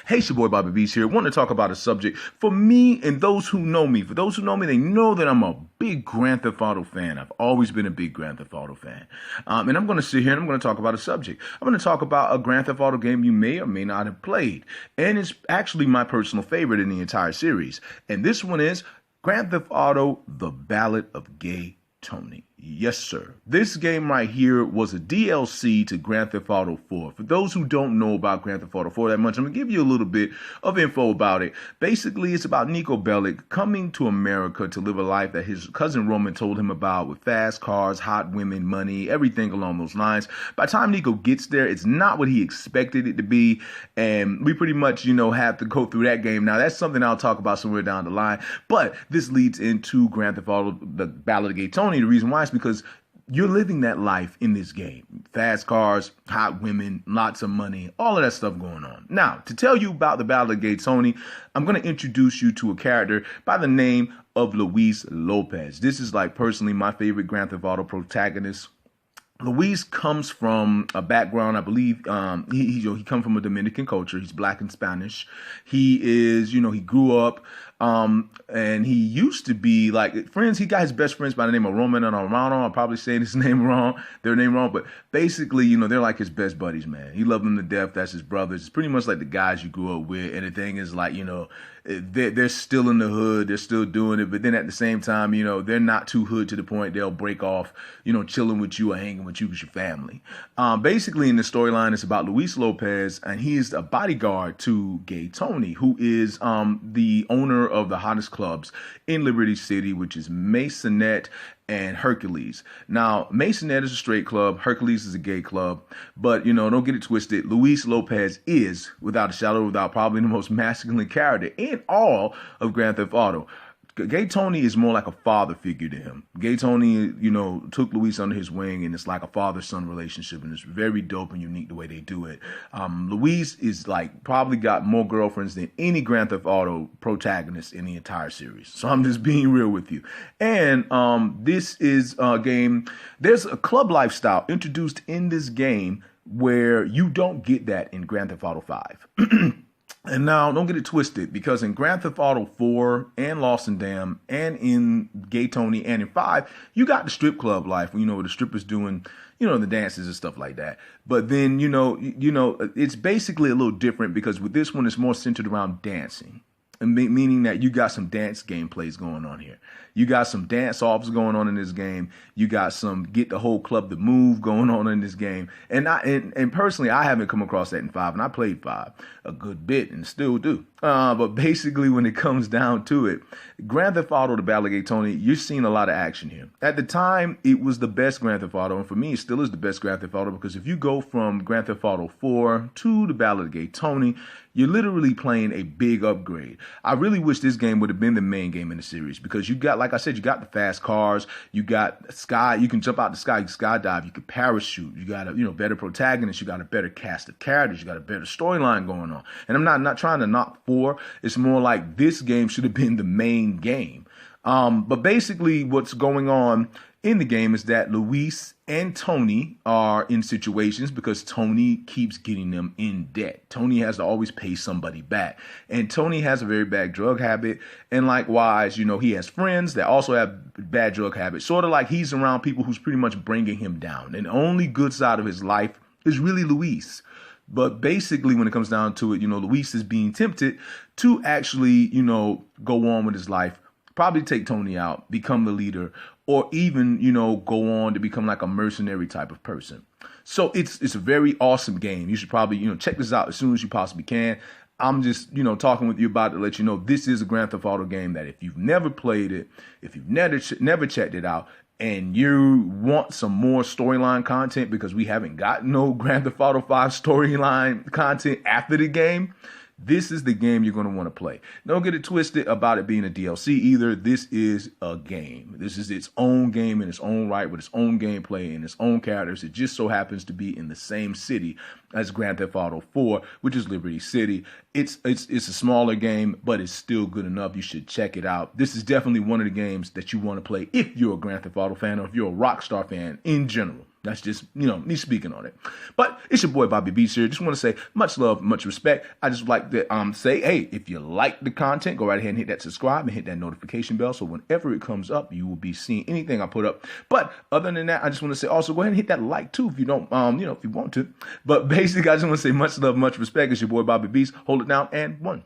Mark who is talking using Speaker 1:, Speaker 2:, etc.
Speaker 1: Hey, it's your boy Bobby Beast here. I want to talk about a subject for me and those who know me. For those who know me, they know that I'm a big Grand Theft Auto fan. I've always been a big Grand Theft Auto fan. And I'm going to sit here and I'm going to talk about a subject. I'm going to talk about a Grand Theft Auto game you may or may not have played. And it's actually my personal favorite in the entire series. And this one is Grand Theft Auto: The Ballad of Gay Tony. Yes, sir. This game right here was a DLC to Grand Theft Auto 4. For those who don't know about Grand Theft Auto 4 that much, I'm going to give you a little bit of info about it. Basically, it's about Niko Bellic coming to America to live a life that his cousin Roman told him about, with fast cars, hot women, money, everything along those lines. By the time Niko gets there, it's not what he expected it to be, and we pretty much, have to go through that game. Now, that's something I'll talk about somewhere down the line, but this leads into Grand Theft Auto: The Ballad of Gay Tony. The reason why is because you're living that life in this game. Fast cars, hot women, lots of money, all of that stuff going on. Now, to tell you about the Ballad of Gay Tony, I'm going to introduce you to a character by the name of Luis Lopez. This is personally my favorite Grand Theft Auto protagonist. Luis comes from a background, I believe, he comes from a Dominican culture. He's black and Spanish. He is, he grew up, and he used to be friends. He got his best friends by the name of Roman and Armano. I'm probably saying his name wrong, their name wrong, but basically, they're like his best buddies, man. He loved them to death. That's his brothers. It's pretty much like the guys you grew up with. And the thing is, they're still in the hood. They're still doing it. But then at the same time, they're not too hood to the point they'll break off, chilling with you or hanging with you with your family. Basically, in the storyline, it's about Luis Lopez, and he is a bodyguard to Gay Tony, who is the owner of the hottest clubs in Liberty City, which is Masonette and Hercules. Now, Masonette is a straight club. Hercules is a gay club. But, don't get it twisted. Luis Lopez is, without a shadow of a doubt, probably the most masculine character in all of Grand Theft Auto. Gay Tony is more like a father figure to him. Gay Tony, took Luis under his wing, and it's like a father-son relationship, and it's very dope and unique the way they do it. Luis is probably got more girlfriends than any Grand Theft Auto protagonist in the entire series. So I'm just being real with you. And this is a game. There's a club lifestyle introduced in this game where you don't get that in Grand Theft Auto 5. And now, don't get it twisted, because in Grand Theft Auto 4 and Lost and Damned and in Gay Tony and in 5, you got the strip club life, where the strippers doing, the dances and stuff like that. But then, it's basically a little different, because with this one, it's more centered around dancing. Meaning that you got some dance gameplays going on here. You got some dance offs going on in this game. You got some get the whole club to move going on in this game. And personally, I haven't come across that in 5, and I played 5 a good bit and still do. But basically, when it comes down to it, Grand Theft Auto: The Ballad of Gay Tony, you're seeing a lot of action here. At the time, it was the best Grand Theft Auto, and for me, it still is the best Grand Theft Auto, because if you go from Grand Theft Auto 4 to The Ballad of Gay Tony, you're literally playing a big upgrade. I really wish this game would have been the main game in the series, because you got, like I said, you got the fast cars, you got sky, you can jump out the sky, you can skydive, you can parachute, you got a better protagonist, you got a better cast of characters, you got a better storyline going on. And I'm not trying to knock 4. It's more like this game should have been the main game. But basically, what's going on in the game is that Luis and Tony are in situations because Tony keeps getting them in debt. Tony has to always pay somebody back. And Tony has a very bad drug habit. And likewise, he has friends that also have bad drug habits. Sort of like he's around people who's pretty much bringing him down. And the only good side of his life is really Luis. But basically, when it comes down to it, Luis is being tempted to actually, go on with his life, probably take Tony out, become the leader, or even, go on to become like a mercenary type of person. So it's a very awesome game. You should probably, check this out as soon as you possibly can. I'm just, talking with you about it to let you know this is a Grand Theft Auto game that if you've never played it, if you've never checked it out, and you want some more storyline content, because we haven't got no Grand Theft Auto 5 storyline content after the game, this is the game you're going to want to play. Don't get it twisted about it being a DLC either. This is a game. This is its own game in its own right, with its own gameplay and its own characters. It just so happens to be in the same city as Grand Theft Auto 4, which is Liberty City. It's a smaller game, but it's still good enough. You should check it out. This is definitely one of the games that you want to play if you're a Grand Theft Auto fan, or if you're a Rockstar fan in general. That's just, me speaking on it. But it's your boy Bobby Beats here. Just want to say much love, much respect. I just like to say, hey, if you like the content, go right ahead and hit that subscribe and hit that notification bell. So whenever it comes up, you will be seeing anything I put up. But other than that, I just want to say also go ahead and hit that like too if you don't, if you want to. But basically, I just want to say much love, much respect. It's your boy Bobby Beats. Hold it down and 1,